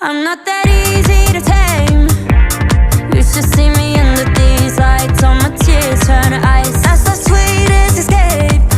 I'm not that easy to tame. You should see me under these lights. All my tears turn to ice. That's the sweetest escape.